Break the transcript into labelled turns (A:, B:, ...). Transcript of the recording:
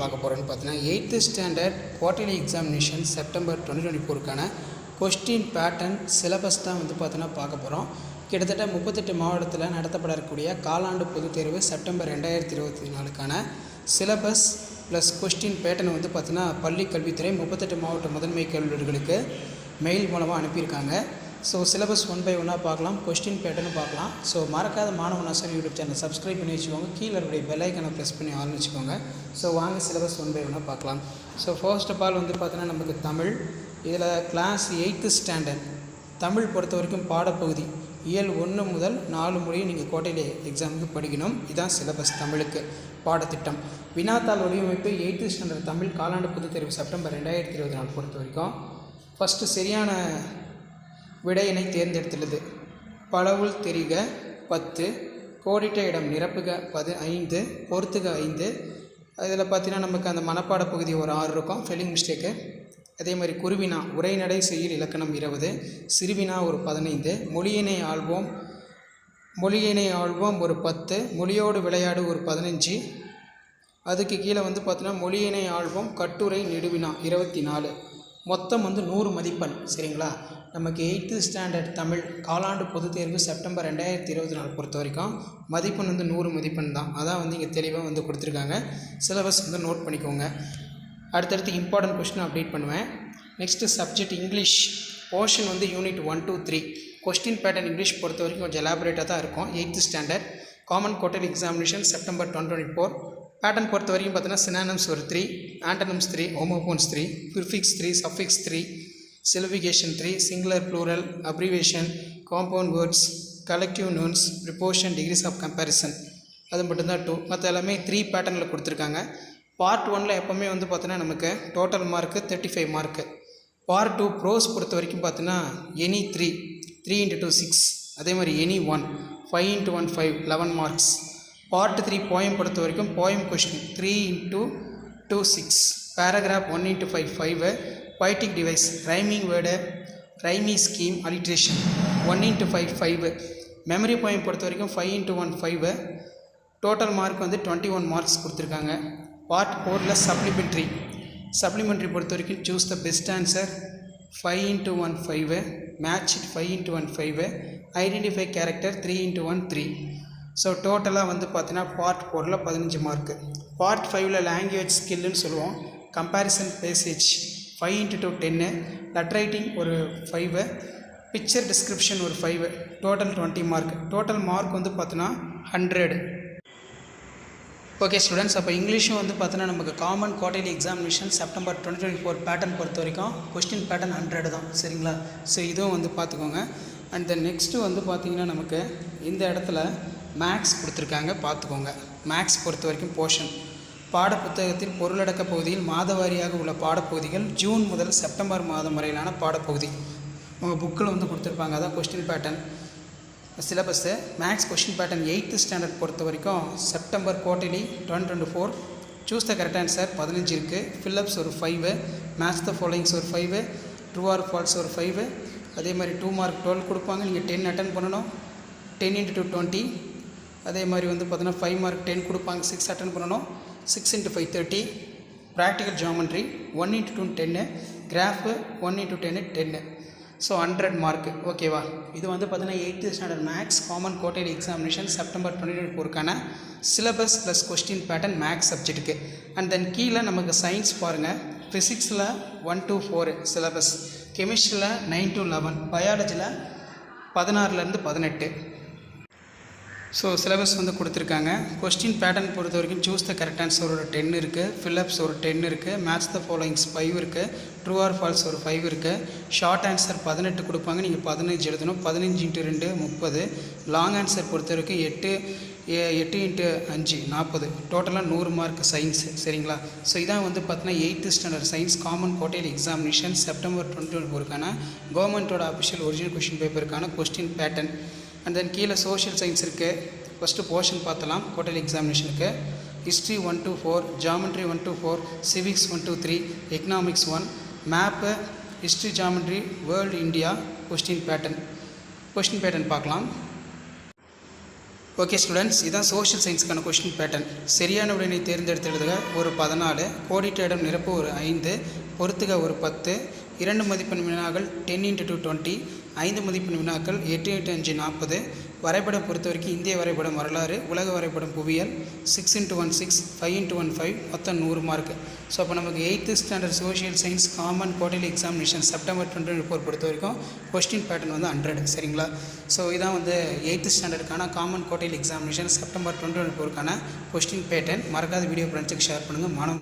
A: பார்க்க போகிறோன்னு பார்த்தீங்கன்னா 8th standard quarterly examination September 2024க்கான கொஸ்டின் பேட்டர்ன் சிலபஸ் தான் வந்து பார்த்தீங்கன்னா பார்க்க போகிறோம். கிட்டத்தட்ட 38 மாவட்டத்தில் நடத்தப்பட இருக்கக்கூடிய காலாண்டு பொதுத் தேர்வு செப்டம்பர் 2024க்கான சிலபஸ் ப்ளஸ் கொஸ்டின் பேட்டர்ன் வந்து பார்த்தீங்கன்னா பள்ளி கல்வித்துறை 38 மாவட்ட முதன்மை கல்வியாளர்களுக்கு மெயில் மூலமாக அனுப்பியிருக்காங்க. ஸோ சிலபஸ் 1 by 1 பார்க்கலாம், கொஸ்டின் பேட்டர்னு பார்க்கலாம். ஸோ மறக்காத மாணவன் ஆசான் யூடியூப் சேனல் சப்ஸ்கிரைப் பண்ணி வச்சுக்கோங்க, கீழே இருக்கக்கூடிய பெல் ஐக்கனை ப்ரெஸ் பண்ணி ஆன் வச்சுக்கோங்க. ஸோ வாங்க சிலபஸ் 1 by 1 பார்க்கலாம். ஸோ ஃபர்ஸ்ட் ஆஃப் ஆல் வந்து பார்த்தீங்கன்னா நமக்கு தமிழ், இதில் கிளாஸ் 8th ஸ்டாண்டர்ட் தமிழ் பொறுத்த வரைக்கும் பாடப்பகுதி இயல் 1 முதல் 4 முடியும் நீங்கள் குவார்டர்லி எக்ஸாமுக்கு படிக்கணும். இதுதான் சிலபஸ் தமிழுக்கு பாடத்திட்டம். வினாத்தாள் வடிவமைப்பு 8th ஸ்டாண்டர்ட் தமிழ் காலாண்டு பொதுத் தேர்வு செப்டம்பர் 2024 பொறுத்த வரைக்கும் ஃபஸ்ட்டு சரியான விடையினை தேர்ந்தெடுத்துள்ளது. பலவுள் தெரிக 10, கோடிட்ட இடம் நிரப்புக 15, பொறுத்துக 5. அதில் பார்த்தீங்கன்னா நமக்கு அந்த மனப்பாட பகுதி ஒரு 6 இருக்கும், ஸ்பெல்லிங் மிஸ்டேக்கு. அதே மாதிரி குருவினா உரைநடை செய்யுள் இலக்கணம் 20, சிறுவினா ஒரு 15, மொழியினை ஆள்வோம் ஒரு 10, மொழியோடு விளையாடு ஒரு 15. அதுக்கு கீழே வந்து பார்த்தீங்கன்னா மொழியினை ஆள்வோம் கட்டுரை நெடுவினா 24. மொத்தம் வந்து 100 மதிப்பெண். சரிங்களா? நமக்கு 8th ஸ்டாண்டர்ட் தமிழ் காலாண்டு பொதுத் தேர்வு செப்டம்பர் 2024 பொறுத்த வரைக்கும் மதிப்பெண் வந்து 100 மதிப்பெண் தான். அதான் வந்து இங்கே தெளிவாக வந்து கொடுத்துருக்காங்க. சிலபஸ் வந்து நோட் பண்ணிக்கோங்க. அடுத்தடுத்து இம்பார்ட்டன்ட் கொஸ்டின் அப்டேட் பண்ணுவேன். நெக்ஸ்ட்டு சப்ஜெக்ட் இங்கிலீஷ் போர்ஷன் வந்து unit 1 to 3 question pattern English பொறுத்த வரைக்கும் கொஞ்சம் எலாபரேட்டாக தான் இருக்கும். 8th standard common quarterly examination September 2024 pattern பொறுத்த வரைக்கும் பார்த்தீங்கன்னா சினானிம்ஸ் ஒரு 3, antonyms 3, homophones 3, prefix 3, suffix 3, syllabification 3, singular plural, abbreviation, compound words, collective nouns, preposition, degrees of comparison, அது மட்டும்தான் 2. மற்ற எல்லாமே 3 பேட்டர்னில் கொடுத்துருக்காங்க. பார்ட் 1ல் எப்போவுமே வந்து பார்த்தீங்கன்னா நமக்கு total mark 35 mark. Part 2 prose பொறுத்த வரைக்கும் பார்த்தீங்கன்னா எனி 3 into 2 6, அதே மாதிரி any 1 5 into 1 5 11 marks. Part 3 poem பொறுத்த வரைக்கும் poem question 3 into 2 6, paragraph 1 into 5 5, poetic device, rhyming word, rhyming scheme, alliteration 1 into 5 5. Memory poem பொறுத்த வரைக்கும் 5 into 1 5. டோட்டல் மார்க் வந்து 21 மார்க்ஸ் கொடுத்துருக்காங்க. பார்ட் 4ல் சப்ளிமெண்ட்ரி பொறுத்த வரைக்கும் choose the best answer 5 into 1 5, match it 5 into 1 5, identify character 3 into 1 3. So டோட்டலாக வந்து பார்த்தீங்கன்னா part 4ல் 15 mark. Part 5ல் language ஸ்கில்லுன்னு சொல்லுவோம். Comparison passage 5 into 2 10, letter writing ஒரு 5, பிக்சர் டிஸ்கிரிப்ஷன் ஒரு 5, டோட்டல் 20 மார்க். டோட்டல் மார்க் வந்து பார்த்தீங்கன்னா 100. ஓகே ஸ்டூடெண்ட்ஸ், அப்போ இங்கிலீஷும் வந்து பார்த்தீங்கன்னா நமக்கு common quarterly examination September 2024 pattern பொறுத்த வரைக்கும் கொஸ்டின் பேட்டர்ன் 100 தான். சரிங்களா? ஸோ இதுவும் வந்து பார்த்துக்கோங்க. அண்ட் தென் நெக்ஸ்ட்டு வந்து பார்த்திங்கன்னா நமக்கு இந்த இடத்துல மேக்ஸ் கொடுத்துருக்காங்க, பார்த்துக்கோங்க. மேக்ஸ் பொறுத்த வரைக்கும் போர்ஷன் பாடப்புத்தகத்தில் பொருளடக்க பகுதியில் மாதவாரியாக உள்ள பாடப்பகுதிகள் ஜூன் முதல் செப்டம்பர் மாதம் வரையிலான பாடப்பகுதி உங்கள் புக்கில் வந்து கொடுத்துருப்பாங்க. அதான் question pattern syllabus. Maths question pattern 8th standard பொறுத்த வரைக்கும் September quarterly 2024 choose the correct answer 15 இருக்குது. ஃபில்லப்ஸ் ஒரு 5, மேட்ச் த ஃபாலோயிங்ஸ் ஒரு 5, ட்ரூ ஆர் ஃபால்ஸ் ஒரு 5. அதே மாதிரி 2 மார்க் 12 கொடுப்பாங்க, நீங்கள் 10 அட்டன் பண்ணணும். 10 into 2 20. அதே மாதிரி வந்து பார்த்தீங்கன்னா 5 மார்க் 10 கொடுப்பாங்க, 6 அட்டன் பண்ணணும். 6 into 5 30. Practical geometry 1 into 2 10, graph 1 into 10 10. So 100 mark. ஓகேவா? இது வந்து பார்த்தீங்கன்னா 8th standard maths common quarterly examination September 2024க்கான syllabus plus question pattern maths சப்ஜெக்ட்டுக்கு. அண்ட் தென் கீழே நமக்கு சயின்ஸ் பாருங்கள். ஃபிசிக்ஸில் 1 to 4 சிலபஸ், கெமிஸ்ட்ரியில் 9 to 11, பயாலஜியில் 16லேருந்து 18. ஸோ சிலபஸ் வந்து கொடுத்துருக்காங்க. கொஸ்டின் பேட்டர்ன் பொறுத்த வரைக்கும் சூஸ் த கரெக்ட் ஆன்சர் ஒரு 10 இருக்குது, ஃபில்லப்ஸ் ஒரு 10 இருக்குது, மேட்ச் த ஃபாலோயிங்ஸ் 5 இருக்குது, ட்ரூ ஆர் ஃபால்ஸ் ஒரு 5 இருக்குது, ஷார்ட் ஆன்சர் 18 கொடுப்பாங்க, நீங்கள் 15 எழுதணும். 15 into 2 30, லாங் ஆன்சர் பொறுத்த வரைக்கும் 8 into 5 40, டோட்டலாக 100 மார்க் சயின்ஸு. சரிங்களா? ஸோ இதான் வந்து பார்த்தீங்கன்னா 8th standard science common quarterly examination September 2024க்கான கவர்மெண்ட்டோட அஃபிஷியல் ஒரிஜினல் கொஸ்டின் பேப்பருக்கான கொஸ்டின் பேட்டர்ன். அண்ட் தென் கீழே சோஷியல் சயின்ஸ் இருக்குது. ஃபஸ்ட்டு போர்ஷன் பார்த்தலாம் குவார்டர்லி எக்ஸாமினேஷனுக்கு. History 1 to 4, geometry 1 to 4, civics 1 to 3, economics 1, map, history, geometry, world, India, question pattern பார்க்கலாம். Okay students, இதான் social சயின்ஸுக்கான கொஸ்டின் பேட்டர்ன். சரியான விடையினை தேர்ந்தெடுத்து எழுதுக ஒரு 14, கோடிட்ட இடம் நிரப்பு ஒரு 5, பொறுத்துக ஒரு 10, 2 மதிப்பெண் வினாக்கள் 10 × 2 20, 5 மதிப்பெண் வினாக்கள் 8 × 5 40, வரைபடம் பொறுத்த வரைக்கும் இந்திய வரைபடம் வரலாறு, உலக வரைபடம் புவியியல், 6 × 1 6, 5 × 1 5, மொத்தம் 100 மார்க். ஸோ அப்போ நமக்கு 8th standard social science common quarterly examination September 2024 பொறுத்த வரைக்கும் கொஸ்டின் பேட்டர்ன் வந்து 100. சரிங்களா? ஸோ இதான் வந்து 8th ஸ்டாண்டர்டுக்கான காமன் குவார்ட்டர்லி எக்ஸாமினேஷன் செப்டம்பர் 2024க்கான கொஸ்டின் பேட்டர்ன். மறக்காத வீடியோ ஃப்ரெண்ட்ஸுக்கு ஷேர் பண்ணுங்கள். மாணவ